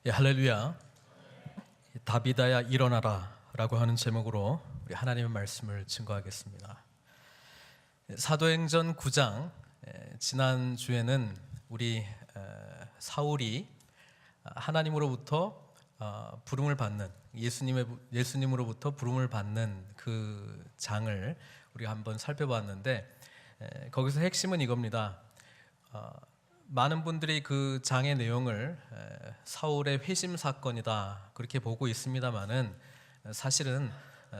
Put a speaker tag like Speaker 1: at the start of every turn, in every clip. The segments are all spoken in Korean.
Speaker 1: 예, 할렐루야. 다비다야 일어나라 라고 하는 제목으로 우리 하나님의 말씀을 증거하겠습니다. 사도행전 9장, 지난주에는 우리 사울이 하나님으로부터 부름을 받는, 예수님으로부터 부름을 받는 그 장을 우리가 한번 살펴봤는데, 거기서 핵심은 이겁니다. 많은 분들이 그 장의 내용을 사울의 회심 사건이다 그렇게 보고 있습니다만은 사실은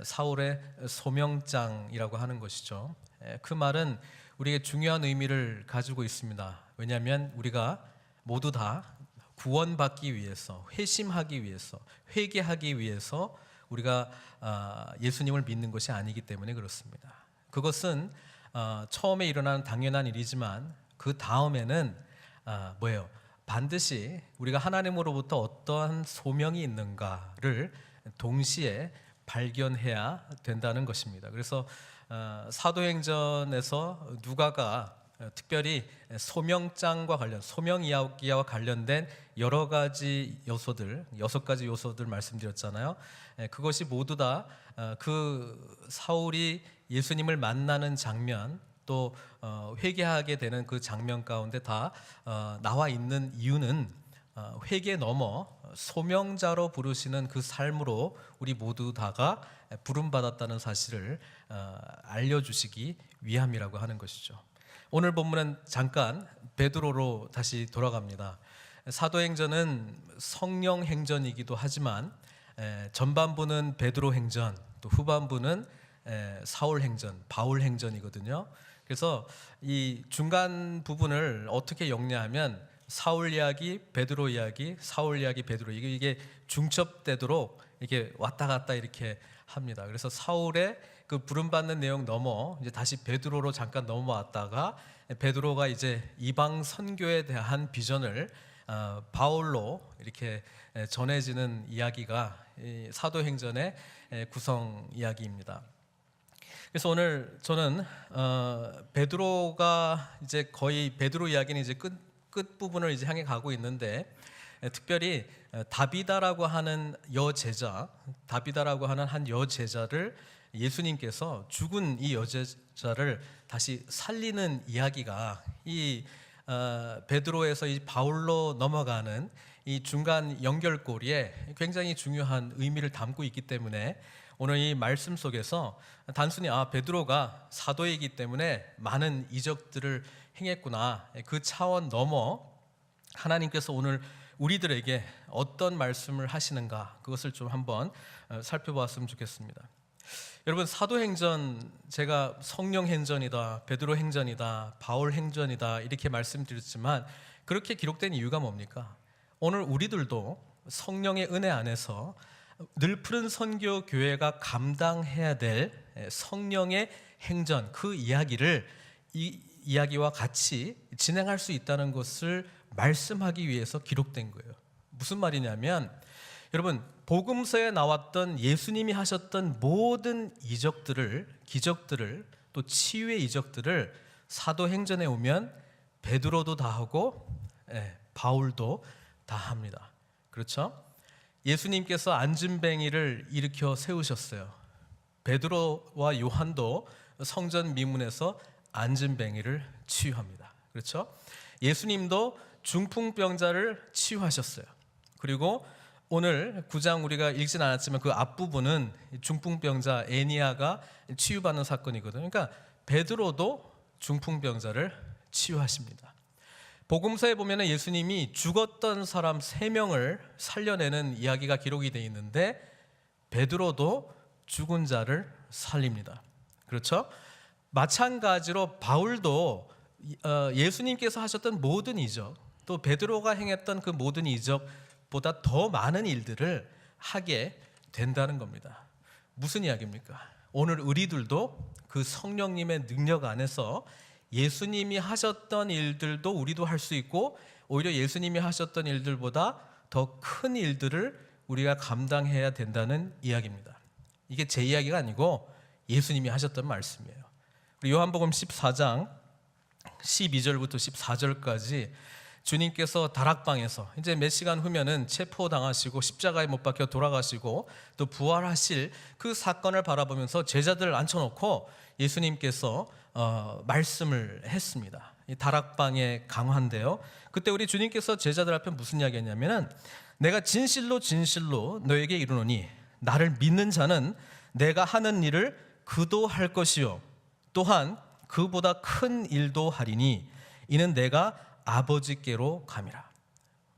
Speaker 1: 사울의 소명장이라고 하는 것이죠. 그 말은 우리에게 중요한 의미를 가지고 있습니다. 왜냐하면 우리가 모두 다 구원받기 위해서, 회심하기 위해서, 회개하기 위해서 우리가 예수님을 믿는 것이 아니기 때문에 그렇습니다. 그것은 처음에 일어나는 당연한 일이지만 그 다음에는 반드시 우리가 하나님으로부터 어떠한 소명이 있는가를 동시에 발견해야 된다는 것입니다. 그래서 사도행전에서 누가가 특별히 소명장과 소명 이야기와 관련된 여러 가지 요소들, 6가지 요소들 말씀드렸잖아요. 그것이 모두 다 그 사울이 예수님을 만나는 장면, 또 회개하게 되는 그 장면 가운데 다 나와 있는 이유는 회개 넘어 소명자로 부르시는 그 삶으로 우리 모두 다가 부름받았다는 사실을 알려주시기 위함이라고 하는 것이죠. 오늘 본문은 잠깐 베드로로 다시 돌아갑니다. 사도행전은 성령 행전이기도 하지만 전반부는 베드로 행전, 또 후반부는 사울 행전, 바울 행전이거든요. 그래서 이 중간 부분을 어떻게 정리하면 사울 이야기, 베드로 이야기, 사울 이야기, 베드로 이게 중첩되도록 이렇게 왔다 갔다 이렇게 합니다. 그래서 사울의 그 부름받는 내용 넘어 이제 다시 베드로로 잠깐 넘어왔다가 베드로가 이제 이방 선교에 대한 비전을 바울로 이렇게 전해지는 이야기가 사도행전의 구성 이야기입니다. 그래서 오늘 저는 베드로가 이제 거의 베드로 이야기는 이제 끝 부분을 이제 향해 가고 있는데, 특별히 다비다라고 하는 다비다라고 하는 한 여제자를 예수님께서 죽은 이 여제자를 다시 살리는 이야기가 이 베드로에서 이 바울로 넘어가는 이 중간 연결고리에 굉장히 중요한 의미를 담고 있기 때문에 오늘 이 말씀 속에서 단순히 베드로가 사도이기 때문에 많은 이적들을 행했구나, 그 차원 넘어 하나님께서 오늘 우리들에게 어떤 말씀을 하시는가, 그것을 좀 한번 살펴보았으면 좋겠습니다. 여러분, 사도행전, 제가 성령 행전이다, 베드로 행전이다, 바울 행전이다 이렇게 말씀드렸지만 그렇게 기록된 이유가 뭡니까? 오늘 우리들도 성령의 은혜 안에서 늘 푸른 선교 교회가 감당해야 될 성령의 행전, 그 이야기를 이 이야기와 같이 진행할 수 있다는 것을 말씀하기 위해서 기록된 거예요. 무슨 말이냐면, 여러분, 복음서에 나왔던 예수님이 하셨던 모든 기적들을, 또 치유의 이적들을 사도행전에 오면 베드로도 다 하고 바울도 다 합니다. 그렇죠? 예수님께서 안진뱅이를 일으켜 세우셨어요. 베드로와 요한도 성전 미문에서 안진뱅이를 치유합니다. 그렇죠? 예수님도 중풍병자를 치유하셨어요. 그리고 오늘 9장 우리가 읽진 않았지만 그 앞부분은 중풍병자 에니아가 치유받는 사건이거든요. 그러니까 베드로도 중풍병자를 치유하십니다. 복음서에 보면 예수님이 죽었던 사람 3명을 살려내는 이야기가 기록이 되어 있는데 베드로도 죽은 자를 살립니다. 그렇죠? 마찬가지로 바울도 예수님께서 하셨던 모든 이적, 또 베드로가 행했던 그 모든 이적보다 더 많은 일들을 하게 된다는 겁니다. 무슨 이야기입니까? 오늘 우리들도 그 성령님의 능력 안에서 예수님이 하셨던 일들도 우리도 할 수 있고, 오히려 예수님이 하셨던 일들보다 더 큰 일들을 우리가 감당해야 된다는 이야기입니다. 이게 제 이야기가 아니고 예수님이 하셨던 말씀이에요. 요한복음 14장 12절부터 14절까지 주님께서 다락방에서 이제 몇 시간 후면은 체포당하시고 십자가에 못 박혀 돌아가시고 또 부활하실 그 사건을 바라보면서 제자들을 앉혀놓고 예수님께서 말씀을 했습니다. 이 다락방의 강화인데요. 그때 우리 주님께서 제자들 앞에 무슨 이야기 했냐면은 내가 진실로 진실로 너에게 이르노니 나를 믿는 자는 내가 하는 일을 그도 할 것이요 또한 그보다 큰 일도 하리니 이는 내가 아버지께로 감이라.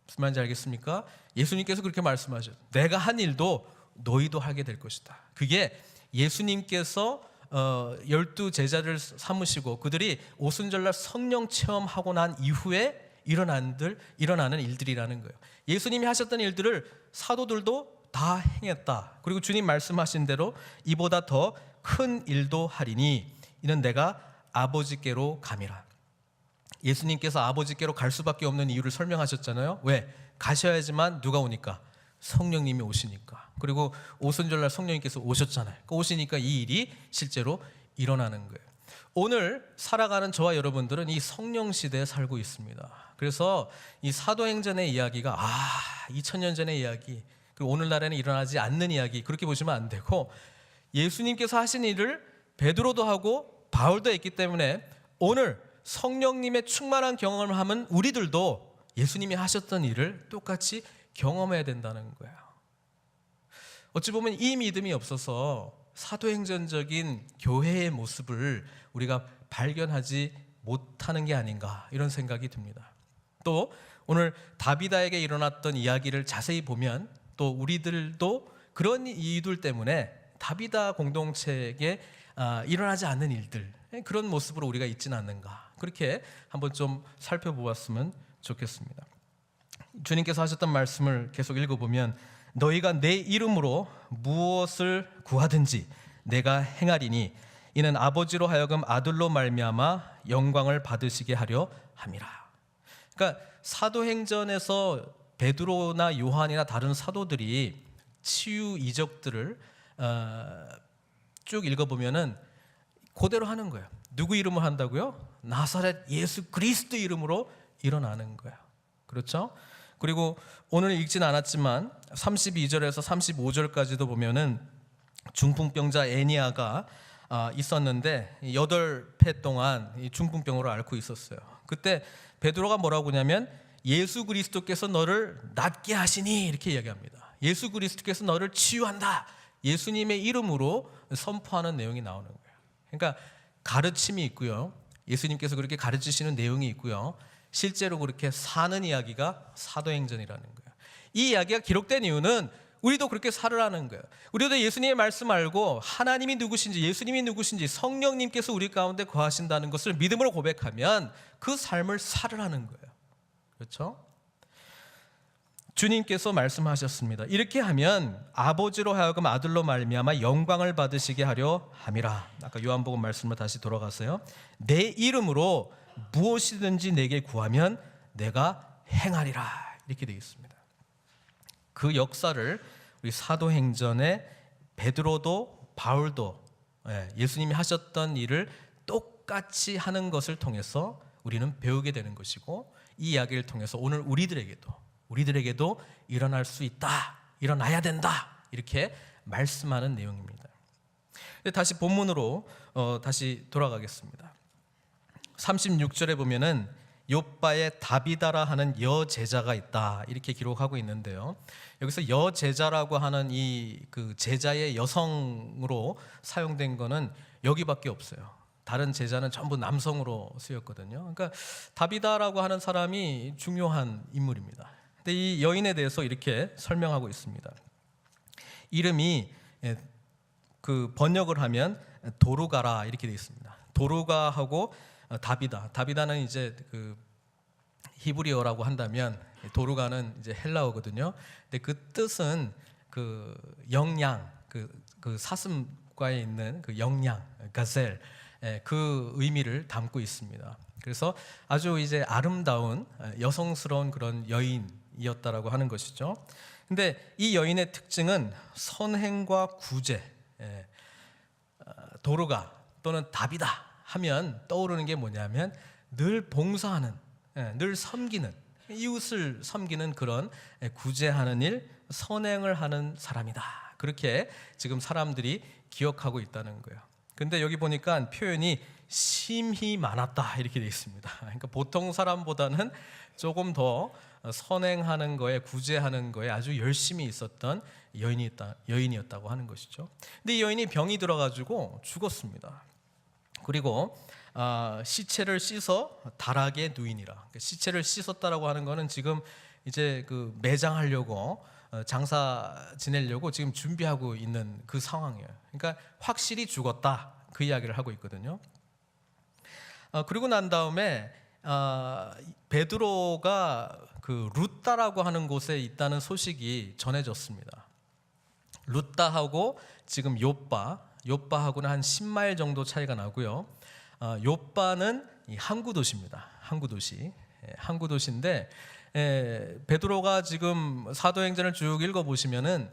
Speaker 1: 무슨 말인지 알겠습니까? 예수님께서 그렇게 말씀하셨죠. 내가 한 일도 너희도 하게 될 것이다. 그게 예수님께서 12 제자를 삼으시고 그들이 오순절날 성령 체험하고 난 이후에 일어나는 일들이라는 거예요. 예수님이 하셨던 일들을 사도들도 다 행했다. 그리고 주님 말씀하신 대로 이보다 더 큰 일도 하리니 이는 내가 아버지께로 감이라. 예수님께서 아버지께로 갈 수밖에 없는 이유를 설명하셨잖아요. 왜? 가셔야지만 누가 오니까? 성령님이 오시니까. 그리고 오순절날 성령님께서 오셨잖아요. 오시니까 이 일이 실제로 일어나는 거예요. 오늘 살아가는 저와 여러분들은 이 성령 시대에 살고 있습니다. 그래서 이 사도행전의 이야기가 2000년 전의 이야기, 그리고 오늘날에는 일어나지 않는 이야기, 그렇게 보시면 안 되고 예수님께서 하신 일을 베드로도 하고 바울도 했기 때문에 오늘 성령님의 충만한 경험을 하면 우리들도 예수님이 하셨던 일을 똑같이 경험해야 된다는 거예요. 어찌 보면 이 믿음이 없어서 사도행전적인 교회의 모습을 우리가 발견하지 못하는 게 아닌가 이런 생각이 듭니다. 또 오늘 다비다에게 일어났던 이야기를 자세히 보면 또 우리들도 그런 이유들 때문에 다비다 공동체에게 일어나지 않는 일들, 그런 모습으로 우리가 있지는 않는가, 그렇게 한번 좀 살펴보았으면 좋겠습니다. 주님께서 하셨던 말씀을 계속 읽어보면 너희가 내 이름으로 무엇을 구하든지 내가 행하리니 이는 아버지로 하여금 아들로 말미암아 영광을 받으시게 하려 함이라. 그러니까 사도행전에서 베드로나 요한이나 다른 사도들이 치유 이적들을 쭉 읽어보면은 그대로 하는 거예요. 누구 이름으로 한다고요? 나사렛 예수 그리스도 이름으로 일어나는 거예요. 그렇죠? 그리고 오늘 읽진 않았지만 32절에서 35절까지도 보면은 중풍병자 애니아가 있었는데 8회 동안 이 중풍병으로 앓고 있었어요. 그때 베드로가 뭐라고 하냐면 예수 그리스도께서 너를 낫게 하시니 이렇게 이야기합니다. 예수 그리스도께서 너를 치유한다. 예수님의 이름으로 선포하는 내용이 나오는 거예요. 그러니까 가르침이 있고요. 예수님께서 그렇게 가르치시는 내용이 있고요. 실제로 그렇게 사는 이야기가 사도행전이라는 거예요. 이 이야기가 기록된 이유는 우리도 그렇게 살으라는 거예요. 우리도 예수님의 말씀 알고 하나님이 누구신지, 예수님이 누구신지, 성령님께서 우리 가운데 거하신다는 것을 믿음으로 고백하면 그 삶을 살으라는 거예요. 그렇죠? 주님께서 말씀하셨습니다. 이렇게 하면 아버지로 하여금 아들로 말미암아 영광을 받으시게 하려 함이라. 아까 요한복음 말씀으로 다시 돌아가서요. 내 이름으로 무엇이든지 내게 구하면 내가 행하리라. 이렇게 되어 있습니다. 그 역사를 우리 사도행전에 베드로도 바울도 예수님이 하셨던 일을 똑같이 하는 것을 통해서 우리는 배우게 되는 것이고, 이 이야기를 통해서 오늘 우리들에게도 일어날 수 있다, 일어나야 된다, 이렇게 말씀하는 내용입니다. 다시 본문으로 다시 돌아가겠습니다. 36절에 보면은 욥바에 다비다라 하는 여제자가 있다, 이렇게 기록하고 있는데요. 여기서 여제자라고 하는 이 그 제자의 여성으로 사용된 거는 여기밖에 없어요. 다른 제자는 전부 남성으로 쓰였거든요. 그러니까 다비다라고 하는 사람이 중요한 인물입니다. 근데 이 여인에 대해서 이렇게 설명하고 있습니다. 이름이 그 번역을 하면 도루가라 이렇게 되어 있습니다. 도루가하고 다비다는 이제 그 히브리어라고 한다면 도루가는 이제 헬라어거든요. 근데 그 뜻은 그 영양, 그 사슴과에 있는 그 영양, 가젤, 그 의미를 담고 있습니다. 그래서 아주 이제 아름다운 여성스러운 그런 여인이었다라고 하는 것이죠. 근데 이 여인의 특징은 선행과 구제, 도루가 또는 다비다 하면 떠오르는 게 뭐냐면 늘 봉사하는, 늘 섬기는, 이웃을 섬기는 그런 구제하는 일, 선행을 하는 사람이다. 그렇게 지금 사람들이 기억하고 있다는 거예요. 근데 여기 보니까 표현이 심히 많았다 이렇게 되어 있습니다. 그러니까 보통 사람보다는 조금 더 선행하는 거에, 구제하는 거에 아주 열심히 있었던 여인이었다고 하는 것이죠. 근데 이 여인이 병이 들어가지고 죽었습니다. 그리고 시체를 씻어 다락에 누이니라. 그러니까 시체를 씻었다라고 하는 거는 지금 이제 그 매장하려고, 장사 지내려고 지금 준비하고 있는 그 상황이에요. 그러니까 확실히 죽었다, 그 이야기를 하고 있거든요. 그리고 난 다음에 베드로가 그 룻다라고 하는 곳에 있다는 소식이 전해졌습니다. 룻다하고 지금 요빠하고는 한 10마일 정도 차이가 나고요. 요빠는 항구 도시입니다. 항구 도시인데, 베드로가 지금 사도행전을 쭉 읽어보시면은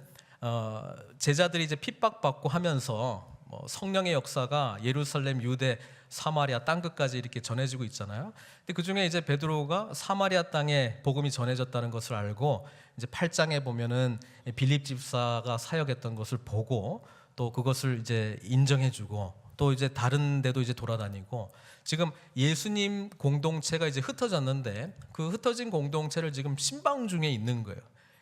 Speaker 1: 제자들이 이제 핍박받고 하면서 성령의 역사가 예루살렘, 유대, 사마리아 땅끝까지 이렇게 전해지고 있잖아요. 근데 그 중에 이제 베드로가 사마리아 땅에 복음이 전해졌다는 것을 알고, 이제 8장에 보면은 빌립 집사가 사역했던 것을 보고 또 그것을 이제 인정해주고, 또 이제 다른 데도 이제 돌아다니고, 지금 예수님 공동체가 이제 흩어졌는데 그 흩어진 공동체를 지금 신방 중에 있는 거예요.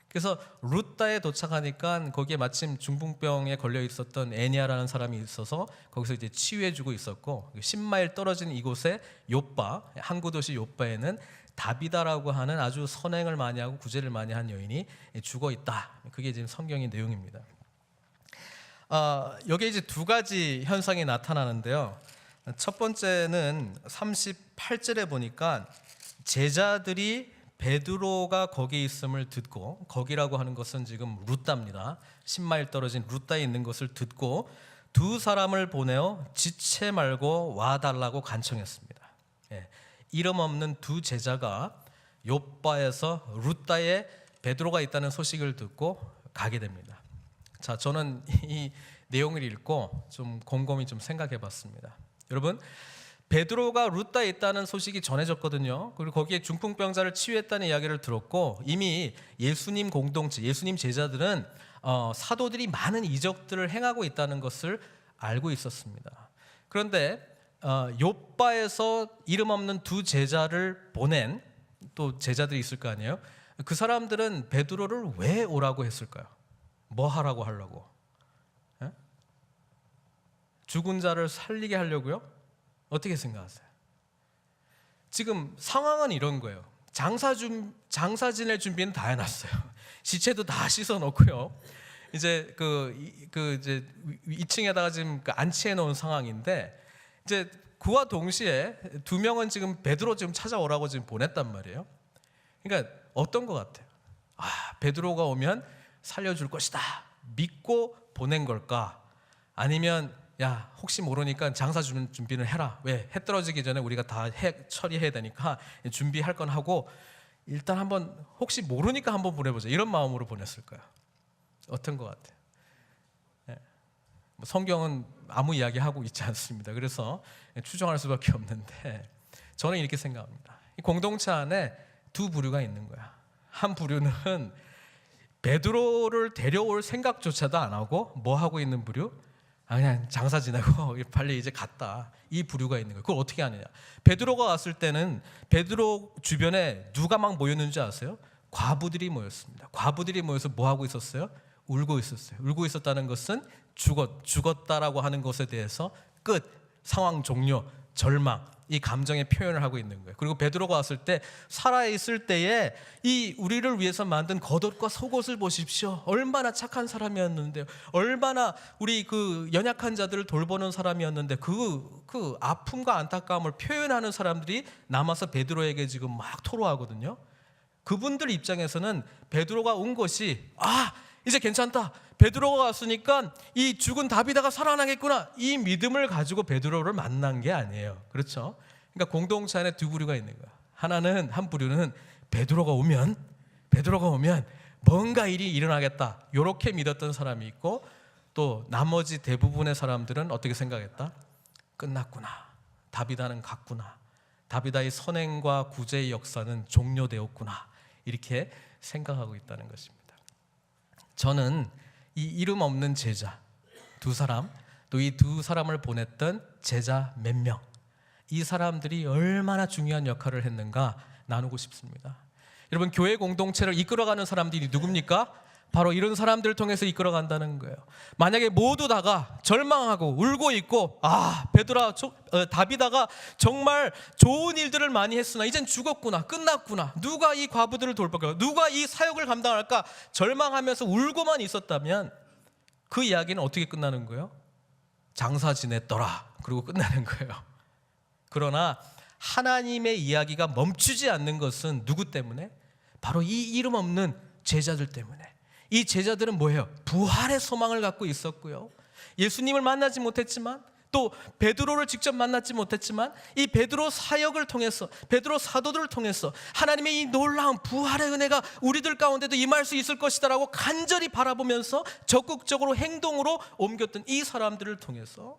Speaker 1: 그래서 룻다에 도착하니까 거기에 마침 중풍병에 걸려 있었던 애니아라는 사람이 있어서 거기서 이제 치유해주고 있었고, 10마일 떨어진 이곳에 요빠, 항구 도시 요빠에는 다비다라고 하는 아주 선행을 많이 하고 구제를 많이 한 여인이 죽어 있다. 그게 지금 성경의 내용입니다. 여기에 이제 두 가지 현상이 나타나는데요. 첫 번째는 38절에 보니까 제자들이 베드로가 거기 있음을 듣고, 거기라고 하는 것은 지금 룻다입니다. 10마일 떨어진 룻다에 있는 것을 듣고 두 사람을 보내어 지체 말고 와달라고 간청했습니다. 이름 없는 두 제자가 요빠에서 룻다에 베드로가 있다는 소식을 듣고 가게 됩니다. 자, 저는 이 내용을 읽고 좀 곰곰이 좀 생각해 봤습니다. 여러분, 베드로가 룻다에 있다는 소식이 전해졌거든요. 그리고 거기에 중풍병자를 치유했다는 이야기를 들었고, 이미 예수님 공동체, 예수님 제자들은 사도들이 많은 이적들을 행하고 있다는 것을 알고 있었습니다. 그런데 요빠에서 이름 없는 두 제자를 보낸 또 제자들이 있을 거 아니에요. 그 사람들은 베드로를 왜 오라고 했을까요? 뭐 하라고 하려고? 죽은 자를 살리게 하려고요? 어떻게 생각하세요? 지금 상황은 이런 거예요. 장사 지낼 준비는 다 해놨어요. 시체도 다 씻어놓고요. 이제 이제 2층에다가 지금 안치해 놓은 상황인데, 이제 그와 동시에 두 명은 지금 베드로 지금 찾아오라고 지금 보냈단 말이에요. 그러니까 어떤 것 같아요? 베드로가 오면 살려줄 것이다 믿고 보낸 걸까? 아니면 야, 혹시 모르니까 장사 준비는 해라. 왜? 해 떨어지기 전에 우리가 다 처리해야 되니까 준비할 건 하고 일단 한번 혹시 모르니까 한번 보내보자, 이런 마음으로 보냈을까요? 어떤 것 같아요? 성경은 아무 이야기하고 있지 않습니다. 그래서 추정할 수밖에 없는데, 저는 이렇게 생각합니다. 이 공동체 안에 두 부류가 있는 거야. 한 부류는 베드로를 데려올 생각조차도 안 하고 뭐 하고 있는 부류? 그냥 장사 지내고 빨리 이제 갔다, 이 부류가 있는 거예요. 그걸 어떻게 하느냐? 베드로가 왔을 때는 베드로 주변에 누가 막 모였는지 아세요? 과부들이 모였습니다. 과부들이 모여서 뭐 하고 있었어요? 울고 있었어요. 울고 있었다는 것은 죽었다라고 하는 것에 대해서 끝, 상황 종료, 절망, 이 감정의 표현을 하고 있는 거예요. 그리고 베드로가 왔을 때 살아있을 때에 이 우리를 위해서 만든 겉옷과 속옷을 보십시오. 얼마나 착한 사람이었는데요. 얼마나 우리 그 연약한 자들을 돌보는 사람이었는데, 그 아픔과 안타까움을 표현하는 사람들이 남아서 베드로에게 지금 막 토로하거든요. 그분들 입장에서는 베드로가 온 것이 이제 괜찮다, 베드로가 왔으니까 이 죽은 다비다가 살아나겠구나, 이 믿음을 가지고 베드로를 만난 게 아니에요. 그렇죠? 그러니까 공동체 안에 두 부류가 있는 거야. 한 부류는 베드로가 오면 뭔가 일이 일어나겠다, 이렇게 믿었던 사람이 있고, 또 나머지 대부분의 사람들은 어떻게 생각했다? 끝났구나, 다비다는 갔구나, 다비다의 선행과 구제의 역사는 종료되었구나, 이렇게 생각하고 있다는 것입니다. 저는 이 이름 없는 제자 두 사람, 또 이 두 사람을 보냈던 제자 몇 명, 이 사람들이 얼마나 중요한 역할을 했는가 나누고 싶습니다. 여러분, 교회 공동체를 이끌어가는 사람들이 누굽니까? 바로 이런 사람들을 통해서 이끌어간다는 거예요. 만약에 모두 다가 절망하고 울고 있고, 베드로와 다비다가 정말 좋은 일들을 많이 했으나 이젠 죽었구나, 끝났구나, 누가 이 과부들을 돌볼까, 누가 이 사역을 감당할까 절망하면서 울고만 있었다면 그 이야기는 어떻게 끝나는 거예요? 장사 지냈더라, 그리고 끝나는 거예요. 그러나 하나님의 이야기가 멈추지 않는 것은 누구 때문에? 바로 이 이름 없는 제자들 때문에. 이 제자들은 뭐예요? 부활의 소망을 갖고 있었고요, 예수님을 만나지 못했지만, 또 베드로를 직접 만나지 못했지만 이 베드로 사역을 통해서, 베드로 사도들을 통해서 하나님의 이 놀라운 부활의 은혜가 우리들 가운데도 임할 수 있을 것이다라고 간절히 바라보면서 적극적으로 행동으로 옮겼던 이 사람들을 통해서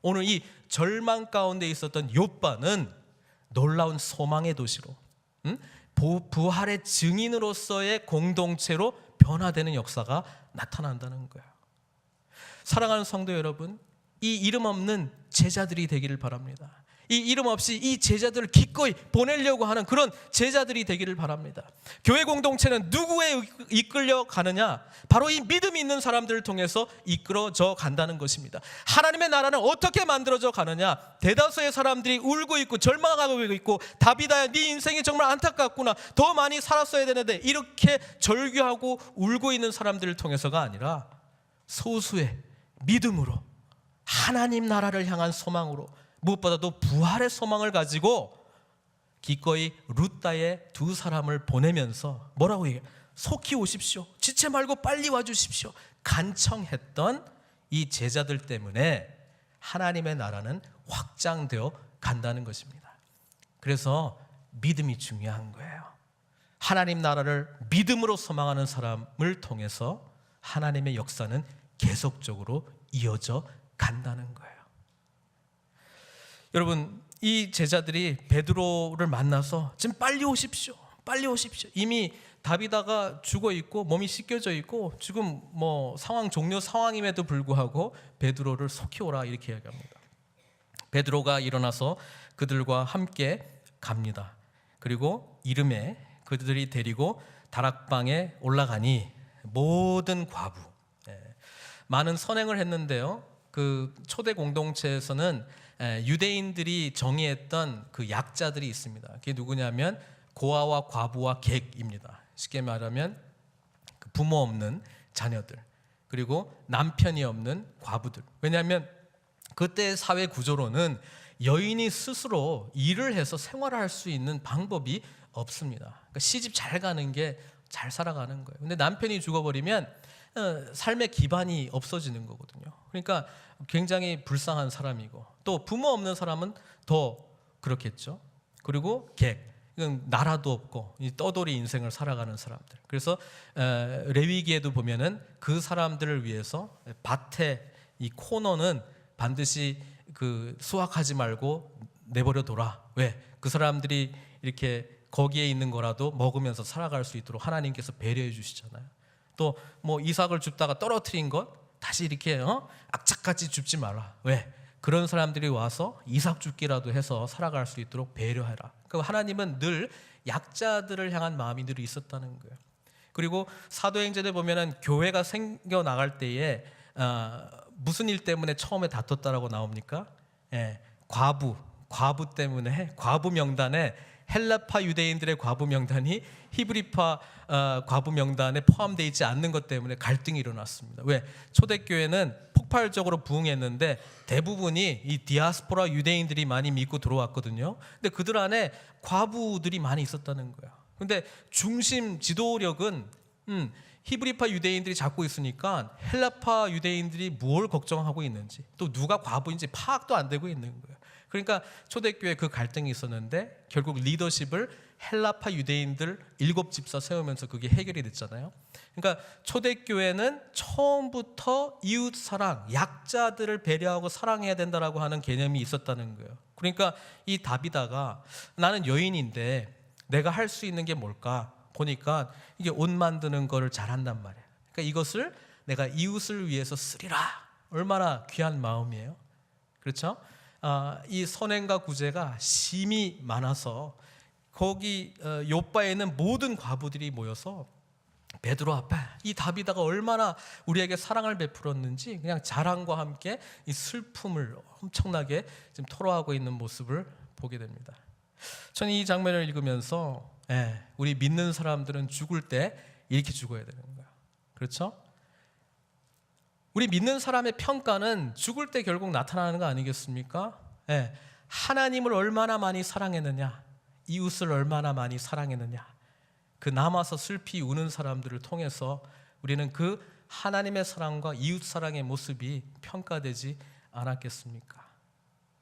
Speaker 1: 오늘 이 절망 가운데 있었던 요빠는 놀라운 소망의 도시로, 부활의 증인으로서의 공동체로 변화되는 역사가 나타난다는 거예요. 사랑하는 성도 여러분, 이 이름 없는 제자들이 되기를 바랍니다. 이 이름 없이 이 제자들을 기꺼이 보내려고 하는 그런 제자들이 되기를 바랍니다. 교회 공동체는 누구에 이끌려 가느냐? 바로 이 믿음이 있는 사람들을 통해서 이끌어져 간다는 것입니다. 하나님의 나라는 어떻게 만들어져 가느냐? 대다수의 사람들이 울고 있고 절망하고 있고, 다비다야 네 인생이 정말 안타깝구나, 더 많이 살았어야 되는데, 이렇게 절규하고 울고 있는 사람들을 통해서가 아니라 소수의 믿음으로 하나님 나라를 향한 소망으로, 무엇보다도 부활의 소망을 가지고 기꺼이 룻다의 두 사람을 보내면서 뭐라고 얘기해요? 속히 오십시오, 지체 말고 빨리 와주십시오 간청했던 이 제자들 때문에 하나님의 나라는 확장되어 간다는 것입니다. 그래서 믿음이 중요한 거예요. 하나님 나라를 믿음으로 소망하는 사람을 통해서 하나님의 역사는 계속적으로 이어져 간다는 거예요. 여러분, 이 제자들이 베드로를 만나서 지금 빨리 오십시오, 빨리 오십시오. 이미 다비다가 죽어 있고 몸이 씻겨져 있고 지금 뭐 상황 종료 상황임에도 불구하고 베드로를 속히 오라 이렇게 이야기합니다. 베드로가 일어나서 그들과 함께 갑니다. 그리고 이름에 그들이 데리고 다락방에 올라가니 모든 과부, 많은 선행을 했는데요, 그 초대 공동체에서는 유대인들이 정의했던 그 약자들이 있습니다. 그게 누구냐면 고아와 과부와 객입니다. 쉽게 말하면 부모 없는 자녀들, 그리고 남편이 없는 과부들. 왜냐하면 그때의 사회 구조로는 여인이 스스로 일을 해서 생활을 할 수 있는 방법이 없습니다. 그러니까 시집 잘 가는 게 잘 살아가는 거예요. 근데 남편이 죽어버리면 삶의 기반이 없어지는 거거든요. 그러니까 굉장히 불쌍한 사람이고, 또 부모 없는 사람은 더 그렇겠죠. 그리고 객, 이건 나라도 없고 떠돌이 인생을 살아가는 사람들. 그래서 레위기에도 보면은 그 사람들을 위해서 밭에 이 코너는 반드시 그 수확하지 말고 내버려 둬라. 왜? 그 사람들이 이렇게 거기에 있는 거라도 먹으면서 살아갈 수 있도록 하나님께서 배려해 주시잖아요. 또 뭐 이삭을 줍다가 떨어뜨린 것 다시 이렇게 악착같이 줍지 말라. 왜? 그런 사람들이 와서 이삭 줍기라도 해서 살아갈 수 있도록 배려해라. 그러니까 하나님은 늘 약자들을 향한 마음이 늘 있었다는 거예요. 그리고 사도행전에 보면은 교회가 생겨 나갈 때에 무슨 일 때문에 처음에 다퉜다라고 나옵니까? 과부 때문에, 과부 명단에 헬라파 유대인들의 과부 명단이 히브리파 과부 명단에 포함되어 있지 않는 것 때문에 갈등이 일어났습니다. 왜? 초대교회는 폭발적으로 부흥했는데 대부분이 이 디아스포라 유대인들이 많이 믿고 들어왔거든요. 근데 그들 안에 과부들이 많이 있었다는 거예요. 근데 중심 지도력은 히브리파 유대인들이 잡고 있으니까 헬라파 유대인들이 뭘 걱정하고 있는지, 또 누가 과부인지 파악도 안 되고 있는 거예요. 그러니까 초대교회 그 갈등이 있었는데 결국 리더십을 헬라파 유대인들 7집사 세우면서 그게 해결이 됐잖아요. 그러니까 초대교회는 처음부터 이웃 사랑, 약자들을 배려하고 사랑해야 된다라고 하는 개념이 있었다는 거예요. 그러니까 이 다비다가 나는 여인인데 내가 할 수 있는 게 뭘까? 보니까 이게 옷 만드는 거를 잘한단 말이에요. 그러니까 이것을 내가 이웃을 위해서 쓰리라. 얼마나 귀한 마음이에요. 그렇죠? 이 선행과 구제가 심이 많아서 거기 요바에 있는 모든 과부들이 모여서 베드로 앞에 이 다비다가 얼마나 우리에게 사랑을 베풀었는지 그냥 자랑과 함께 이 슬픔을 엄청나게 지금 토로하고 있는 모습을 보게 됩니다. 저는 이 장면을 읽으면서 우리 믿는 사람들은 죽을 때 이렇게 죽어야 되는 거예요. 그렇죠? 우리 믿는 사람의 평가는 죽을 때 결국 나타나는 거 아니겠습니까? 하나님을 얼마나 많이 사랑했느냐, 이웃을 얼마나 많이 사랑했느냐, 그 남아서 슬피 우는 사람들을 통해서 우리는 그 하나님의 사랑과 이웃 사랑의 모습이 평가되지 않았겠습니까?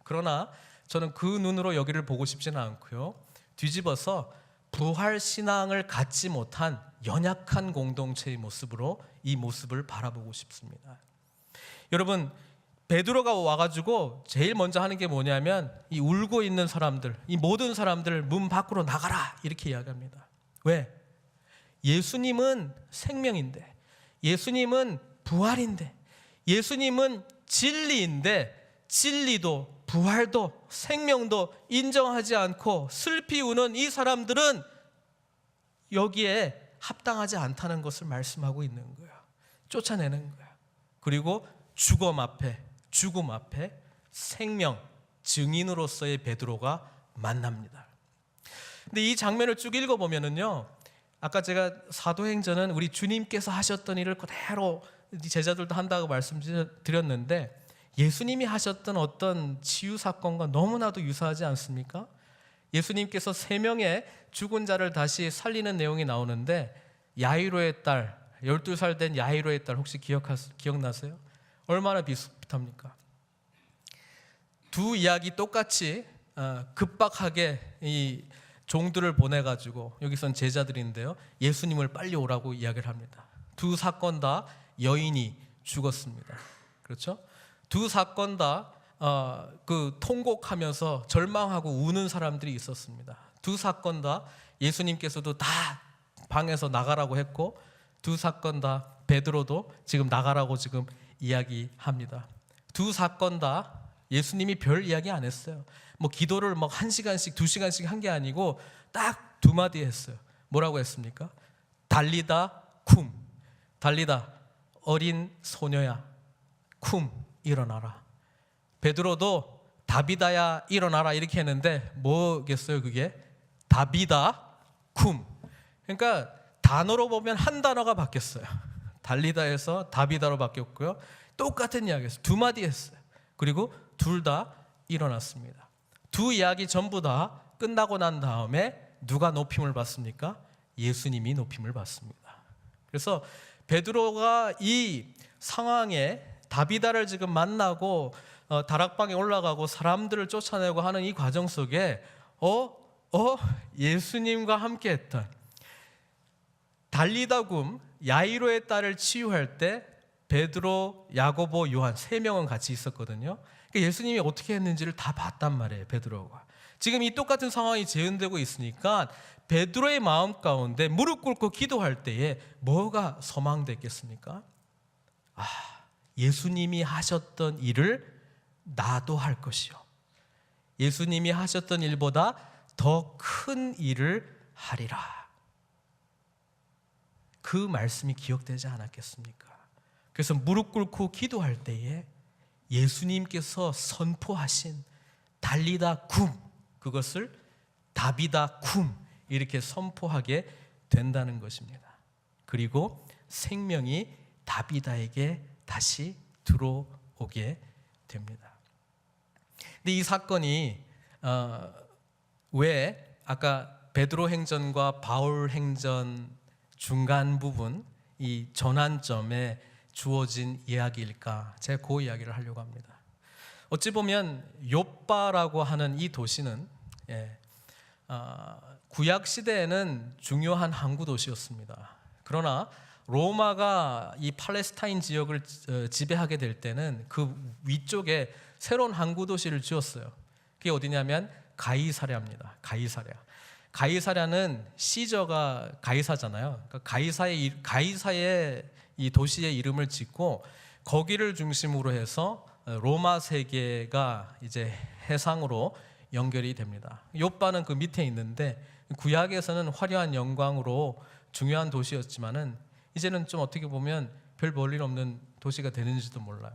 Speaker 1: 그러나 저는 그 눈으로 여기를 보고 싶지는 않고요, 뒤집어서 부활 신앙을 갖지 못한 연약한 공동체의 모습으로 이 모습을 바라보고 싶습니다. 여러분, 베드로가 와가지고 제일 먼저 하는 게 뭐냐면 이 울고 있는 사람들, 이 모든 사람들 문 밖으로 나가라 이렇게 이야기합니다. 왜? 예수님은 생명인데, 예수님은 부활인데, 예수님은 진리인데 진리도 부활도 생명도 인정하지 않고 슬피 우는 이 사람들은 여기에 합당하지 않다는 것을 말씀하고 있는 거예요. 쫓아내는 거예요. 그리고 죽음 앞에 생명 증인으로서의 베드로가 만납니다. 근데 이 장면을 쭉 읽어보면은요, 아까 제가 사도행전은 우리 주님께서 하셨던 일을 그대로 제자들도 한다고 말씀드렸는데 예수님이 하셨던 어떤 치유 사건과 너무나도 유사하지 않습니까? 예수님께서 3명의 죽은 자를 다시 살리는 내용이 나오는데 야이로의 딸, 12살 된 야이로의 딸 혹시 기억나세요? 얼마나 비슷합니까? 두 이야기 똑같이 급박하게 이 종들을 보내가지고, 여기선 제자들인데요, 예수님을 빨리 오라고 이야기를 합니다. 두 사건 다 여인이 죽었습니다. 그렇죠? 두 사건 다 그 통곡하면서 절망하고 우는 사람들이 있었습니다. 두 사건 다 예수님께서도 다 방에서 나가라고 했고, 두 사건 다 베드로도 지금 나가라고 지금 이야기합니다. 두 사건 다 예수님이 별 이야기 안 했어요. 뭐 기도를 막 1시간씩 2시간씩 한 게 아니고 딱 2마디 했어요. 뭐라고 했습니까? 달리다 쿰, 달리다 어린 소녀야 쿰, 일어나라. 베드로도 다비다야 일어나라 이렇게 했는데 뭐겠어요? 그게 다비다 쿰. 그러니까 단어로 보면 한 단어가 바뀌었어요. 달리다에서 다비다로 바뀌었고요, 똑같은 이야기였어요. 2마디 했어요. 그리고 둘 다 일어났습니다. 두 이야기 전부 다 끝나고 난 다음에 누가 높임을 받습니까? 예수님이 높임을 받습니다. 그래서 베드로가 이 상황에 다비다를 지금 만나고 다락방에 올라가고 사람들을 쫓아내고 하는 이 과정 속에 예수님과 함께 했던 달리다굼 야이로의 딸을 치유할 때 베드로, 야고보, 요한 3명은 같이 있었거든요. 그러니까 예수님이 어떻게 했는지를 다 봤단 말이에요, 베드로가. 지금 이 똑같은 상황이 재현되고 있으니까 베드로의 마음 가운데 무릎 꿇고 기도할 때에 뭐가 소망됐겠습니까? 예수님이 하셨던 일을 나도 할 것이요, 예수님이 하셨던 일보다 더 큰 일을 하리라. 그 말씀이 기억되지 않았겠습니까? 그래서 무릎 꿇고 기도할 때에 예수님께서 선포하신 달리다 쿰, 그것을 다비다 쿰 이렇게 선포하게 된다는 것입니다. 그리고 생명이 다비다에게 다시 들어오게 됩니다. 근데 이 사건이 왜 아까 베드로 행전과 바울 행전 중간 부분, 이 전환점에 주어진 이야기일까? 제가 그 이야기를 하려고 합니다. 어찌 보면 욥바라고 하는 이 도시는 구약 시대에는 중요한 항구 도시였습니다. 그러나 로마가 이 팔레스타인 지역을 지배하게 될 때는 그 위쪽에 새로운 항구 도시를 지었어요. 그게 어디냐면 가이사랴입니다. 가이사랴. 가이사랴는 시저가 가이사잖아요. 그러니까 가이사의 이 도시의 이름을 짓고 거기를 중심으로 해서 로마 세계가 이제 해상으로 연결이 됩니다. 요빠는 그 밑에 있는데 구약에서는 화려한 영광으로 중요한 도시였지만은 이제는 좀 어떻게 보면 별 볼일 없는 도시가 되는지도 몰라요.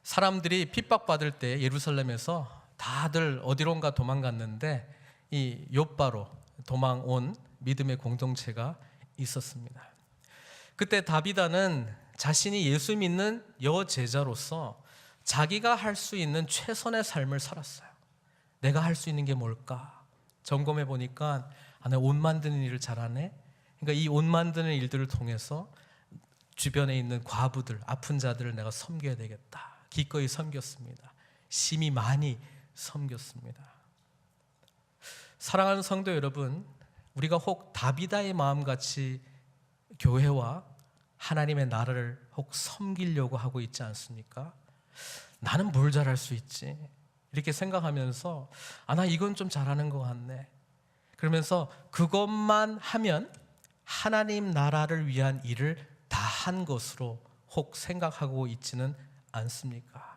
Speaker 1: 사람들이 핍박받을 때 예루살렘에서 다들 어디론가 도망갔는데 이 요빠로 도망온 믿음의 공동체가 있었습니다. 그때 다비다는 자신이 예수 믿는 여제자로서 자기가 할 수 있는 최선의 삶을 살았어요. 내가 할 수 있는 게 뭘까? 점검해 보니까 내가 옷 만드는 일을 잘하네. 그러니까 이 옷 만드는 일들을 통해서 주변에 있는 과부들, 아픈 자들을 내가 섬겨야 되겠다. 기꺼이 섬겼습니다. 심히 많이 섬겼습니다. 사랑하는 성도 여러분, 우리가 혹 다비다의 마음같이 교회와 하나님의 나라를 혹 섬기려고 하고 있지 않습니까? 나는 뭘 잘할 수 있지? 이렇게 생각하면서 나 이건 좀 잘하는 것 같네. 그러면서 그것만 하면 하나님 나라를 위한 일을 다 한 것으로 혹 생각하고 있지는 않습니까?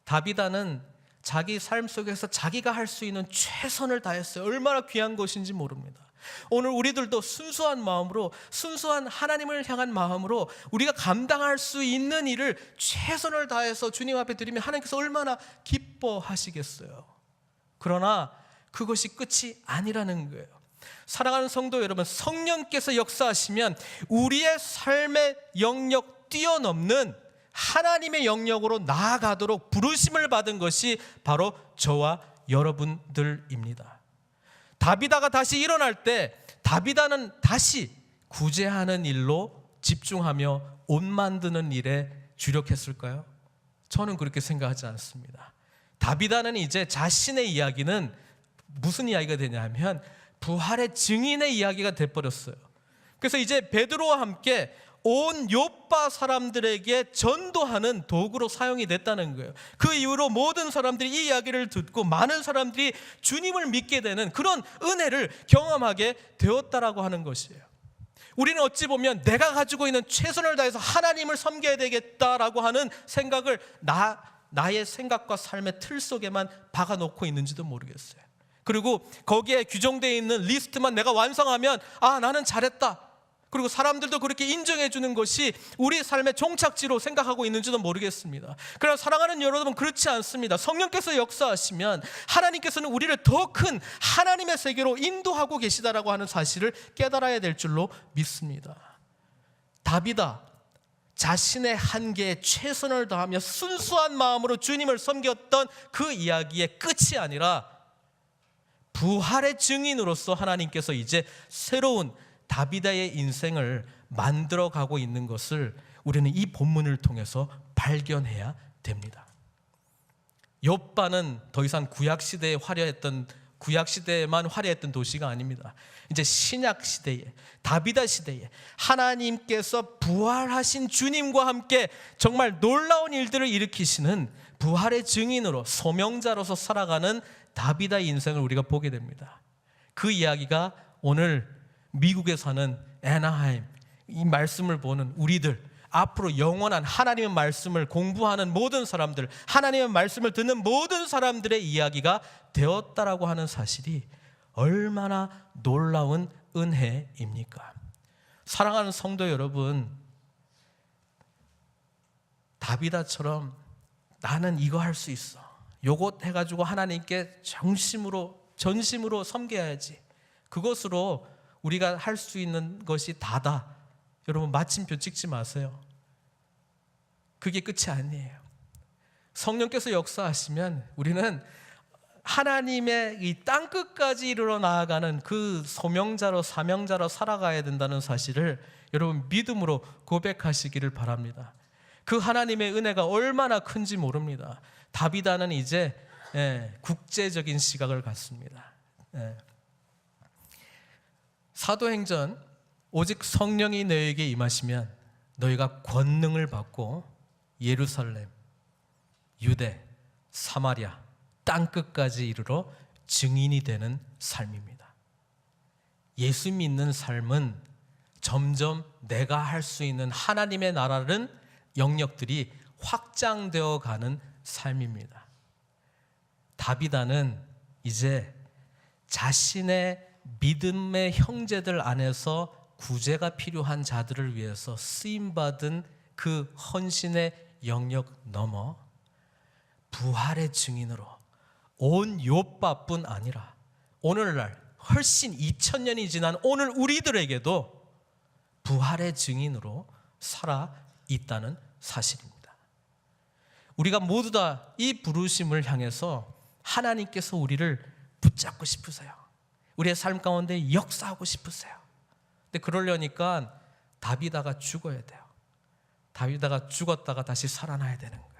Speaker 1: 다비다는 자기 삶 속에서 자기가 할 수 있는 최선을 다했어요. 얼마나 귀한 것인지 모릅니다. 오늘 우리들도 순수한 마음으로, 순수한 하나님을 향한 마음으로 우리가 감당할 수 있는 일을 최선을 다해서 주님 앞에 드리면 하나님께서 얼마나 기뻐하시겠어요. 그러나 그것이 끝이 아니라는 거예요. 사랑하는 성도 여러분, 성령께서 역사하시면 우리의 삶의 영역 뛰어넘는 하나님의 영역으로 나아가도록 부르심을 받은 것이 바로 저와 여러분들입니다. 다비다가 다시 일어날 때 다비다는 다시 구제하는 일로 집중하며 옷 만드는 일에 주력했을까요? 저는 그렇게 생각하지 않습니다. 다비다는 이제 자신의 이야기는 무슨 이야기가 되냐면 부활의 증인의 이야기가 돼버렸어요. 그래서 이제 베드로와 함께 온 요빠 사람들에게 전도하는 도구로 사용이 됐다는 거예요. 그 이후로 모든 사람들이 이 이야기를 듣고 많은 사람들이 주님을 믿게 되는 그런 은혜를 경험하게 되었다라고 하는 것이에요. 우리는 어찌 보면 내가 가지고 있는 최선을 다해서 하나님을 섬겨야 되겠다라고 하는 생각을 나의 생각과 삶의 틀 속에만 박아놓고 있는지도 모르겠어요. 그리고 거기에 규정되어 있는 리스트만 내가 완성하면 나는 잘했다. 그리고 사람들도 그렇게 인정해 주는 것이 우리 삶의 종착지로 생각하고 있는지도 모르겠습니다. 그러나 사랑하는 여러분, 그렇지 않습니다. 성령께서 역사하시면 하나님께서는 우리를 더 큰 하나님의 세계로 인도하고 계시다라고 하는 사실을 깨달아야 될 줄로 믿습니다. 다비다 자신의 한계에 최선을 다하며 순수한 마음으로 주님을 섬겼던 그 이야기의 끝이 아니라 부활의 증인으로서 하나님께서 이제 새로운 다비다의 인생을 만들어가고 있는 것을 우리는 이 본문을 통해서 발견해야 됩니다. 욥바는 더 이상 구약시대에만 화려했던 도시가 아닙니다. 이제 신약시대에, 다비다 시대에 하나님께서 부활하신 주님과 함께 정말 놀라운 일들을 일으키시는 부활의 증인으로 소명자로서 살아가는 다비다의 인생을 우리가 보게 됩니다. 그 이야기가 오늘 미국에 사는 애나하임, 이 말씀을 보는 우리들, 앞으로 영원한 하나님의 말씀을 공부하는 모든 사람들, 하나님의 말씀을 듣는 모든 사람들의 이야기가 되었다라고 하는 사실이 얼마나 놀라운 은혜입니까? 사랑하는 성도 여러분, 다비다처럼 나는 이거 할 수 있어, 요것 해가지고 하나님께 전심으로 섬겨야지, 그것으로 우리가 할 수 있는 것이 다다, 여러분 마침표 찍지 마세요. 그게 끝이 아니에요. 성령께서 역사하시면 우리는 하나님의 이 땅끝까지 이르러 나아가는 그 소명자로 사명자로 살아가야 된다는 사실을 여러분 믿음으로 고백하시기를 바랍니다. 그 하나님의 은혜가 얼마나 큰지 모릅니다. 다비다는 이제 국제적인 시각을 갖습니다. 사도행전, 오직 성령이 너에게 임하시면 너희가 권능을 받고 예루살렘, 유대, 사마리아, 땅끝까지 이르러 증인이 되는 삶입니다. 예수 믿는 삶은 점점 내가 할 수 있는 하나님의 나라는 영역들이 확장되어 가는 삶입니다. 다비다는 이제 자신의 믿음의 형제들 안에서 구제가 필요한 자들을 위해서 쓰임받은 그 헌신의 영역 넘어 부활의 증인으로 온 요바뿐 아니라 오늘날 훨씬 2000년이 지난 오늘 우리들에게도 부활의 증인으로 살아 있다는 사실입니다. 우리가 모두 다 이 부르심을 향해서 하나님께서 우리를 붙잡고 싶으세요. 우리의 삶 가운데 역사하고 싶으세요. 근데 그러려니까 다비다가 죽어야 돼요. 다비다가 죽었다가 다시 살아나야 되는 거예요.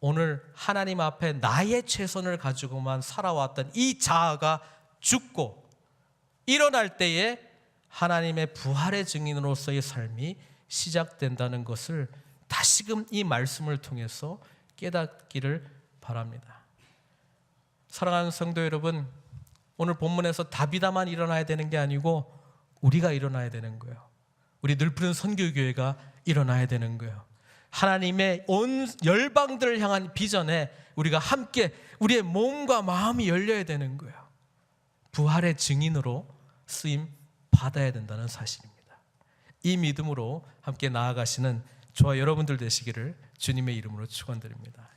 Speaker 1: 오늘 하나님 앞에 나의 최선을 가지고만 살아왔던 이 자아가 죽고 일어날 때에 하나님의 부활의 증인으로서의 삶이 시작된다는 것을 다시금 이 말씀을 통해서 깨닫기를 바랍니다. 사랑하는 성도 여러분, 오늘 본문에서 다비다만 일어나야 되는 게 아니고 우리가 일어나야 되는 거예요. 우리 늘푸른 선교교회가 일어나야 되는 거예요. 하나님의 온 열방들을 향한 비전에 우리가 함께 우리의 몸과 마음이 열려야 되는 거예요. 부활의 증인으로 쓰임 받아야 된다는 사실입니다. 이 믿음으로 함께 나아가시는 저와 여러분들 되시기를 주님의 이름으로 축원드립니다.